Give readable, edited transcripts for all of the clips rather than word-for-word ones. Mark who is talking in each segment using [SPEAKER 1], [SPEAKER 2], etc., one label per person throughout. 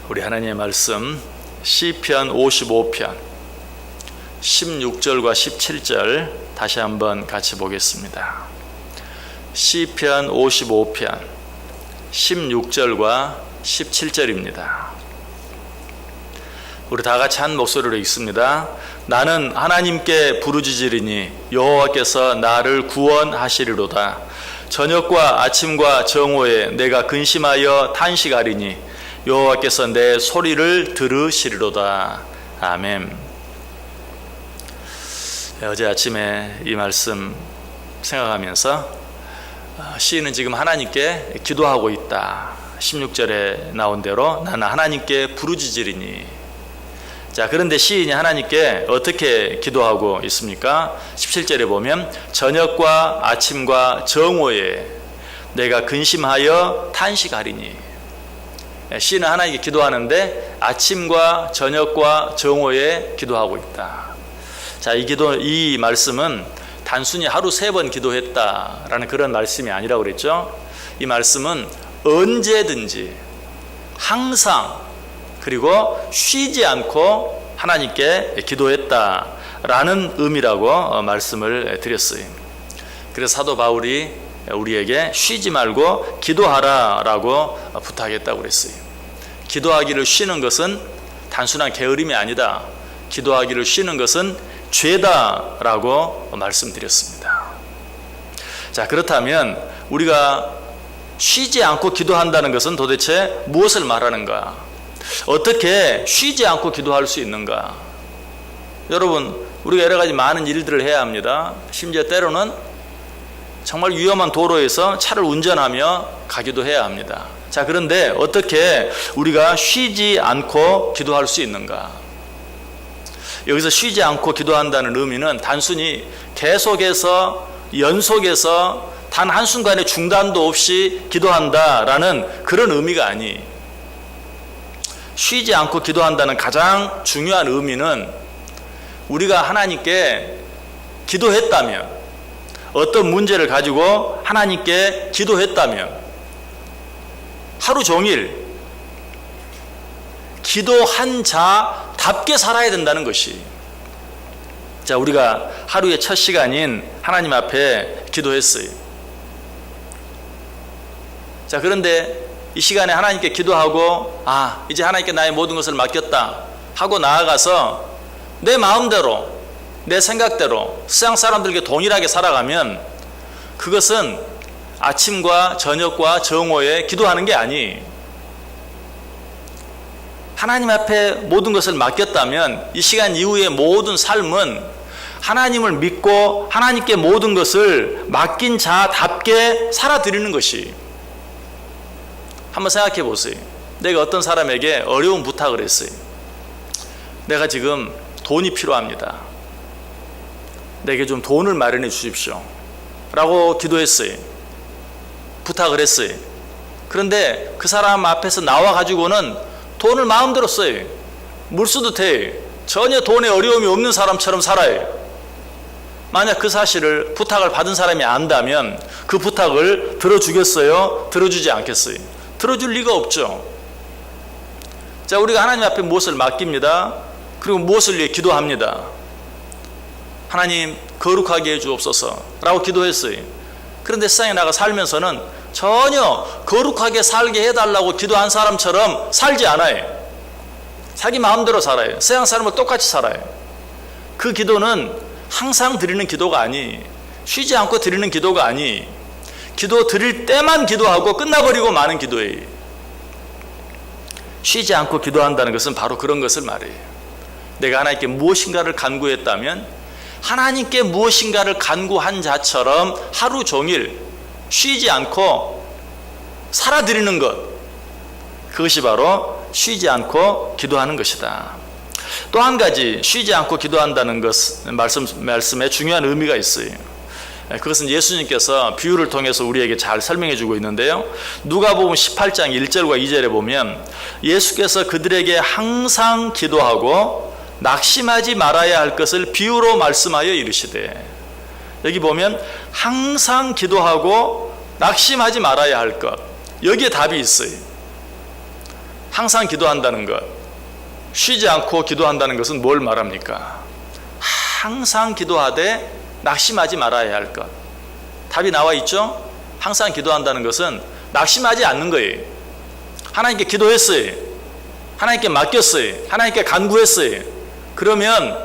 [SPEAKER 1] 우리 하나님의 말씀 시편 55편 16절과 17절 다시 한번 같이 보겠습니다. 시편 55편 16절과 17절입니다. 우리 다 같이 한 목소리로 읽습니다. 나는 하나님께 부르짖으리니 여호와께서 나를 구원하시리로다. 저녁과 아침과 정오에 내가 근심하여 탄식하리니 여호와께서 내 소리를 들으시리로다. 아멘. 어제 아침에 이 말씀 생각하면서 시인은 지금 하나님께 기도하고 있다. 16절에 나온 대로 나는 하나님께 부르짖으리니. 자, 그런데 시인이 하나님께 어떻게 기도하고 있습니까? 17절에 보면 저녁과 아침과 정오에 내가 근심하여 탄식하리니. 시인은 하나님께 기도하는데 아침과 저녁과 정오에 기도하고 있다. 자, 이 말씀은 단순히 하루 3번 기도했다라는 그런 말씀이 아니라고 그랬죠. 이 말씀은 언제든지 항상 그리고 쉬지 않고 하나님께 기도했다라는 의미라고 말씀을 드렸어요. 그래서 사도 바울이 우리에게 쉬지 말고 기도하라라고 부탁했다고 그랬어요. 기도하기를 쉬는 것은 단순한 게으름이 아니다. 기도하기를 쉬는 것은 죄다라고 말씀드렸습니다. 자, 그렇다면 우리가 쉬지 않고 기도한다는 것은 도대체 무엇을 말하는가? 어떻게 쉬지 않고 기도할 수 있는가? 여러분, 우리가 여러 가지 많은 일들을 해야 합니다. 심지어 때로는 정말 위험한 도로에서 차를 운전하며 가기도 해야 합니다. 자, 그런데 어떻게 우리가 쉬지 않고 기도할 수 있는가? 여기서 쉬지 않고 기도한다는 의미는 단순히 계속해서 연속해서 단 한순간의 중단도 없이 기도한다라는 그런 의미가 아니. 쉬지 않고 기도한다는 가장 중요한 의미는 우리가 하나님께 기도했다면, 어떤 문제를 가지고 하나님께 기도했다면 하루 종일 기도한 자답게 살아야 된다는 것이. 자, 우리가 하루의 첫 시간인 하나님 앞에 기도했어요. 자, 그런데 이 시간에 하나님께 기도하고 이제 하나님께 나의 모든 것을 맡겼다 하고 나아가서 내 마음대로 내 생각대로 세상 사람들에게 동일하게 살아가면 그것은 아침과 저녁과 정오에 기도하는 게 아니. 하나님 앞에 모든 것을 맡겼다면 이 시간 이후의 모든 삶은 하나님을 믿고 하나님께 모든 것을 맡긴 자답게 살아드리는 것이. 한번 생각해 보세요. 내가 어떤 사람에게 어려운 부탁을 했어요. 내가 지금 돈이 필요합니다. 내게 좀 돈을 마련해 주십시오 라고 기도했어요. 부탁을 했어요. 그런데 그 사람 앞에서 나와 가지고는 돈을 마음대로 써요. 물 써도 돼요. 전혀 돈에 어려움이 없는 사람처럼 살아요. 만약 그 사실을 부탁을 받은 사람이 안다면 그 부탁을 들어주겠어요? 들어주지 않겠어요? 들어줄 리가 없죠. 자, 우리가 하나님 앞에 무엇을 맡깁니다. 그리고 무엇을 위해 기도합니다. 하나님 거룩하게 해주옵소서 라고 기도했어요. 그런데 세상에 나가 살면서는 전혀 거룩하게 살게 해달라고 기도한 사람처럼 살지 않아요. 자기 마음대로 살아요. 세상 사람을 똑같이 살아요. 그 기도는 항상 드리는 기도가 아니, 쉬지 않고 드리는 기도가 아니, 기도 드릴 때만 기도하고 끝나버리고 마는 기도예요. 쉬지 않고 기도한다는 것은 바로 그런 것을 말해요. 내가 하나님께 무엇인가를 간구했다면 하나님께 무엇인가를 간구한 자처럼 하루 종일 쉬지 않고 살아드리는 것, 그것이 바로 쉬지 않고 기도하는 것이다. 또 한 가지 쉬지 않고 기도한다는 것 말씀에 중요한 의미가 있어요. 그것은 예수님께서 비유를 통해서 우리에게 잘 설명해 주고 있는데요. 누가복음 18장 1절과 2절에 보면 예수께서 그들에게 항상 기도하고 낙심하지 말아야 할 것을 비유로 말씀하여 이르시되, 여기 보면 항상 기도하고 낙심하지 말아야 할 것, 여기에 답이 있어요. 항상 기도한다는 것, 쉬지 않고 기도한다는 것은 뭘 말합니까? 항상 기도하되 낙심하지 말아야 할 것. 답이 나와 있죠? 항상 기도한다는 것은 낙심하지 않는 거예요. 하나님께 기도했어요. 하나님께 맡겼어요. 하나님께 간구했어요. 그러면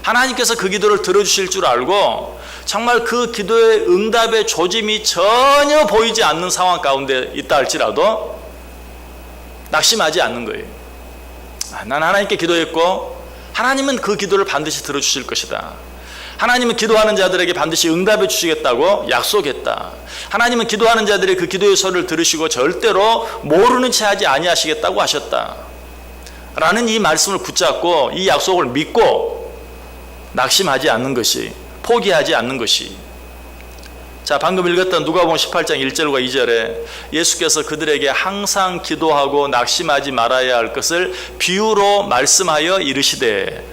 [SPEAKER 1] 하나님께서 그 기도를 들어주실 줄 알고 정말 그 기도의 응답의 조짐이 전혀 보이지 않는 상황 가운데 있다 할지라도 낙심하지 않는 거예요. 난 하나님께 기도했고 하나님은 그 기도를 반드시 들어주실 것이다. 하나님은 기도하는 자들에게 반드시 응답해 주시겠다고 약속했다. 하나님은 기도하는 자들의 그 기도의 소리를 들으시고 절대로 모르는 채 하지 아니하시겠다고 하셨다. 라는 이 말씀을 붙잡고 이 약속을 믿고 낙심하지 않는 것이, 포기하지 않는 것이. 자, 방금 읽었던 누가복음 18장 1절과 2절에 예수께서 그들에게 항상 기도하고 낙심하지 말아야 할 것을 비유로 말씀하여 이르시되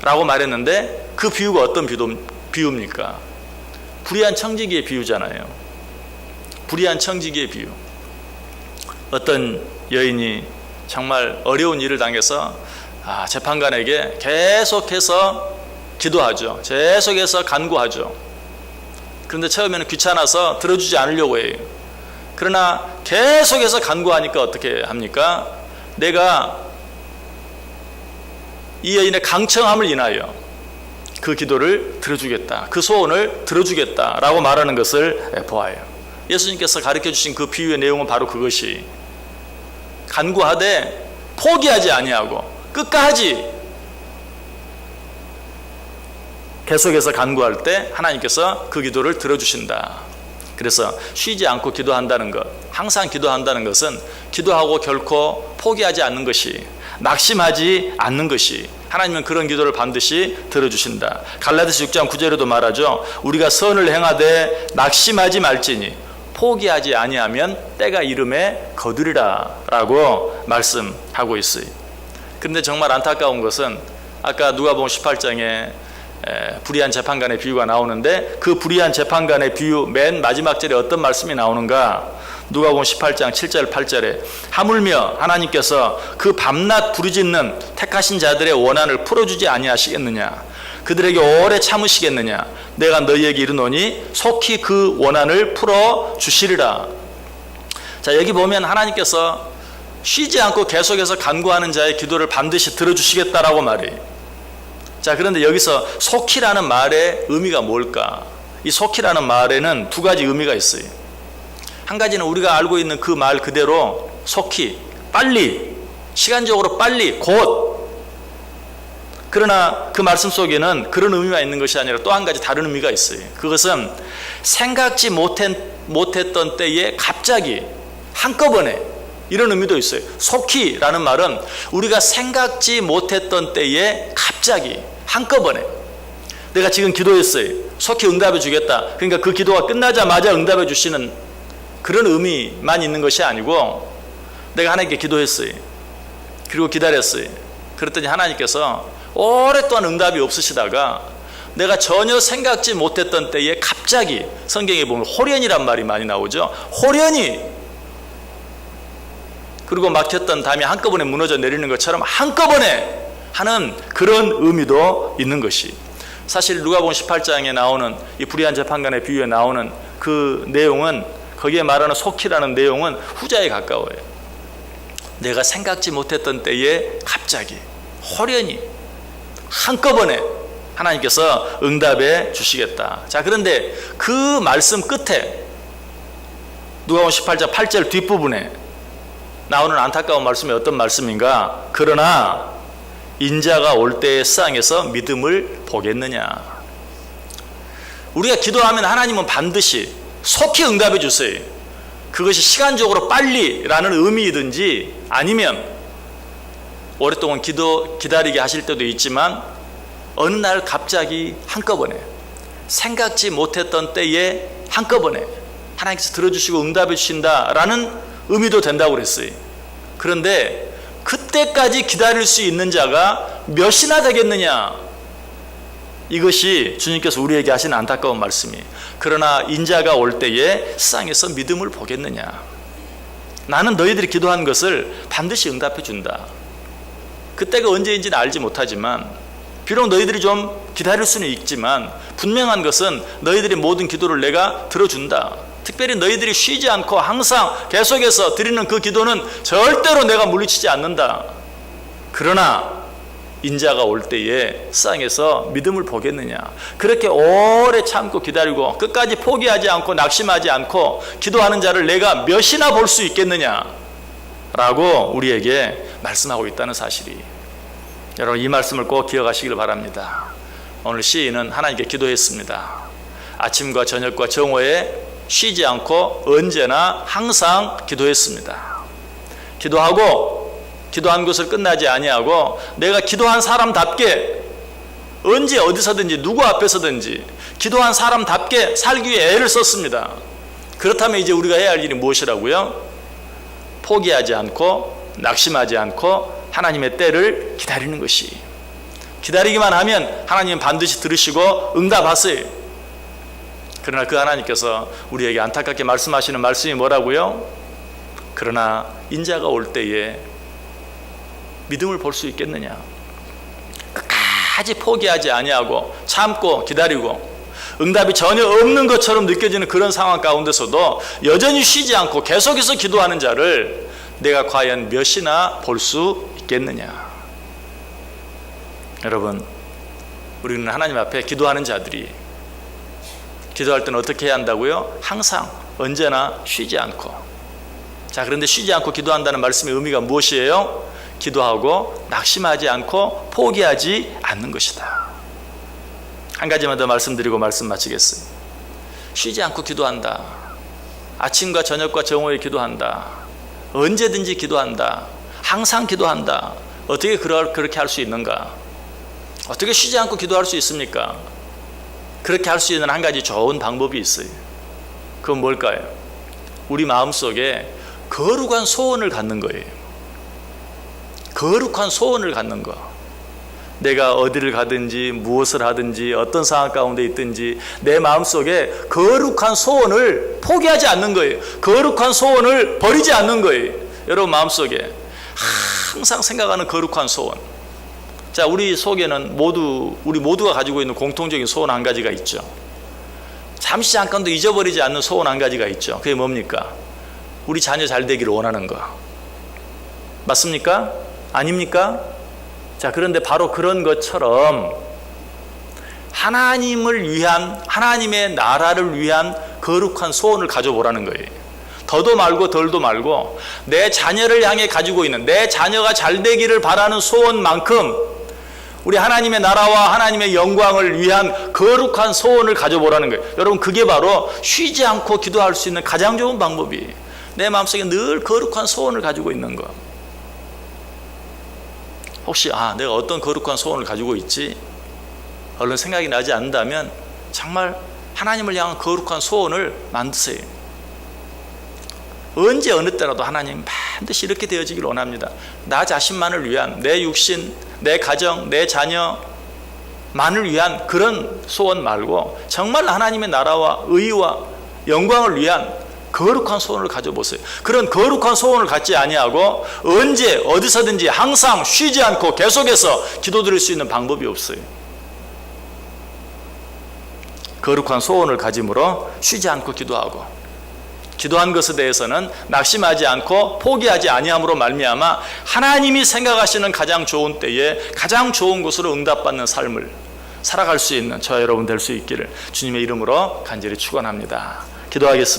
[SPEAKER 1] 라고 말했는데, 그 비유가 어떤 비유입니까? 불의한 청지기의 비유잖아요. 불의한 청지기의 비유. 어떤 여인이 정말 어려운 일을 당해서 재판관에게 계속해서 기도하죠. 계속해서 간구하죠. 그런데 처음에는 귀찮아서 들어주지 않으려고 해요. 그러나 계속해서 간구하니까 어떻게 합니까? 내가 이 여인의 강청함을 인하여 그 기도를 들어주겠다, 그 소원을 들어주겠다라고 말하는 것을 보아요. 예수님께서 가르쳐 주신 그 비유의 내용은 바로 그것이, 간구하되 포기하지 아니하고 끝까지 계속해서 간구할 때 하나님께서 그 기도를 들어주신다. 그래서 쉬지 않고 기도한다는 것, 항상 기도한다는 것은 기도하고 결코 포기하지 않는 것이, 낙심하지 않는 것이, 하나님은 그런 기도를 반드시 들어주신다. 갈라디아서 6장 9절에도 말하죠. 우리가 선을 행하되 낙심하지 말지니 포기하지 아니하면 때가 이름에 거두리라 라고 말씀하고 있어요. 그런데 정말 안타까운 것은 아까 누가복음 18장에 불의한 재판관의 비유가 나오는데, 그 불의한 재판관의 비유 맨 마지막 절에 어떤 말씀이 나오는가? 누가복음 18장 7절 8절에 하물며 하나님께서 그 밤낮 부르짖는 택하신 자들의 원한을 풀어주지 아니하시겠느냐? 그들에게 오래 참으시겠느냐? 내가 너희에게 이르노니 속히 그 원한을 풀어주시리라. 자, 여기 보면 하나님께서 쉬지 않고 계속해서 간구하는 자의 기도를 반드시 들어주시겠다라고 말해요. 자, 그런데 여기서 속히라는 말의 의미가 뭘까? 이 속히라는 말에는 두 가지 의미가 있어요. 한 가지는 우리가 알고 있는 그 말 그대로 속히, 빨리, 시간적으로 빨리, 곧. 그러나 그 말씀 속에는 그런 의미가 있는 것이 아니라 또 한 가지 다른 의미가 있어요. 그것은 생각지 못했던 때에 갑자기, 한꺼번에, 이런 의미도 있어요. 속히라는 말은 우리가 생각지 못했던 때에 갑자기, 한꺼번에. 내가 지금 기도했어요. 속히 응답해 주겠다. 그러니까 그 기도가 끝나자마자 응답해 주시는 그런 의미만 있는 것이 아니고, 내가 하나님께 기도했어요. 그리고 기다렸어요. 그랬더니 하나님께서 오랫동안 응답이 없으시다가 내가 전혀 생각지 못했던 때에 갑자기, 성경에 보면 호련이란 말이 많이 나오죠. 호련히, 그리고 막혔던 담이 한꺼번에 무너져 내리는 것처럼 한꺼번에 하는 그런 의미도 있는 것이, 사실 누가복음 18장에 나오는 이 불의한 재판관의 비유에 나오는 그 내용은, 거기에 말하는 속히라는 내용은 후자에 가까워요. 내가 생각지 못했던 때에 갑자기, 호련히, 한꺼번에 하나님께서 응답해 주시겠다. 자, 그런데 그 말씀 끝에 누가복음 18장 8절 뒷부분에 나오는 안타까운 말씀이 어떤 말씀인가? 그러나 인자가 올 때의 세상에서 믿음을 보겠느냐? 우리가 기도하면 하나님은 반드시 속히 응답해 주세요. 그것이 시간적으로 빨리라는 의미이든지 아니면 오랫동안 기다리게 하실 때도 있지만 어느 날 갑자기 한꺼번에, 생각지 못했던 때에 한꺼번에 하나님께서 들어주시고 응답해 주신다라는 의미도 된다고 그랬어요. 그런데 그때까지 기다릴 수 있는 자가 몇이나 되겠느냐? 이것이 주님께서 우리에게 하신 안타까운 말씀이에요. 그러나 인자가 올 때에 세상에서 믿음을 보겠느냐? 나는 너희들이 기도한 것을 반드시 응답해 준다. 그때가 언제인지는 알지 못하지만 비록 너희들이 좀 기다릴 수는 있지만 분명한 것은 너희들의 모든 기도를 내가 들어준다. 특별히 너희들이 쉬지 않고 항상 계속해서 드리는 그 기도는 절대로 내가 물리치지 않는다. 그러나 인자가 올 때에 세상에서 믿음을 보겠느냐. 그렇게 오래 참고 기다리고 끝까지 포기하지 않고 낙심하지 않고 기도하는 자를 내가 몇이나 볼 수 있겠느냐 라고 우리에게 말씀하고 있다는 사실이, 여러분 이 말씀을 꼭 기억하시길 바랍니다. 오늘 시인은 하나님께 기도했습니다. 아침과 저녁과 정오에 쉬지 않고 언제나 항상 기도했습니다. 기도한 것을 끝나지 아니하고 내가 기도한 사람답게 언제 어디서든지 누구 앞에서든지 기도한 사람답게 살기 위해 애를 썼습니다. 그렇다면 이제 우리가 해야 할 일이 무엇이라고요? 포기하지 않고 낙심하지 않고 하나님의 때를 기다리는 것이, 기다리기만 하면 하나님은 반드시 들으시고 응답하세요. 그러나 그 하나님께서 우리에게 안타깝게 말씀하시는 말씀이 뭐라고요? 그러나 인자가 올 때에 믿음을 볼 수 있겠느냐. 끝까지 포기하지 아니하고 참고 기다리고 응답이 전혀 없는 것처럼 느껴지는 그런 상황 가운데서도 여전히 쉬지 않고 계속해서 기도하는 자를 내가 과연 몇이나 볼 수 있겠느냐. 여러분, 우리는 하나님 앞에 기도하는 자들이 기도할 때는 어떻게 해야 한다고요? 항상 언제나 쉬지 않고. 자, 그런데 쉬지 않고 기도한다는 말씀의 의미가 무엇이에요? 기도하고 낙심하지 않고 포기하지 않는 것이다. 한 가지만 더 말씀드리고 말씀 마치겠습니다. 쉬지 않고 기도한다. 아침과 저녁과 정오에 기도한다. 언제든지 기도한다. 항상 기도한다. 어떻게 그렇게 할 수 있는가? 어떻게 쉬지 않고 기도할 수 있습니까? 그렇게 할 수 있는 한 가지 좋은 방법이 있어요. 그건 뭘까요? 우리 마음속에 거룩한 소원을 갖는 거예요. 거룩한 소원을 갖는 거. 내가 어디를 가든지 무엇을 하든지 어떤 상황 가운데 있든지 내 마음속에 거룩한 소원을 포기하지 않는 거예요. 거룩한 소원을 버리지 않는 거예요. 여러분 마음속에 항상 생각하는 거룩한 소원. 자, 우리 속에는 우리 모두가 가지고 있는 공통적인 소원 한 가지가 있죠. 잠시 잠깐도 잊어버리지 않는 소원 한 가지가 있죠. 그게 뭡니까? 우리 자녀 잘 되기를 원하는 거. 맞습니까? 아닙니까? 자, 그런데 바로 그런 것처럼 하나님을 위한, 하나님의 나라를 위한 거룩한 소원을 가져보라는 거예요. 더도 말고 덜도 말고 내 자녀를 향해 가지고 있는, 내 자녀가 잘 되기를 바라는 소원만큼 우리 하나님의 나라와 하나님의 영광을 위한 거룩한 소원을 가져보라는 거예요. 여러분, 그게 바로 쉬지 않고 기도할 수 있는 가장 좋은 방법이에요. 내 마음속에 늘 거룩한 소원을 가지고 있는 거. 혹시 내가 어떤 거룩한 소원을 가지고 있지? 얼른 생각이 나지 않는다면 정말 하나님을 향한 거룩한 소원을 만드세요. 언제 어느 때라도 하나님 반드시 이렇게 되어지길 원합니다. 나 자신만을 위한, 내 육신, 내 가정, 내 자녀만을 위한 그런 소원 말고 정말 하나님의 나라와 의와 영광을 위한 거룩한 소원을 가져보세요. 그런 거룩한 소원을 갖지 아니하고 언제 어디서든지 항상 쉬지 않고 계속해서 기도드릴 수 있는 방법이 없어요. 거룩한 소원을 가짐으로 쉬지 않고 기도하고, 기도한 것에 대해서는 낙심하지 않고 포기하지 아니함으로 말미암아 하나님이 생각하시는 가장 좋은 때에 가장 좋은 것으로 응답받는 삶을 살아갈 수 있는 저와 여러분 될 수 있기를 주님의 이름으로 간절히 축원합니다. 기도하겠습니다.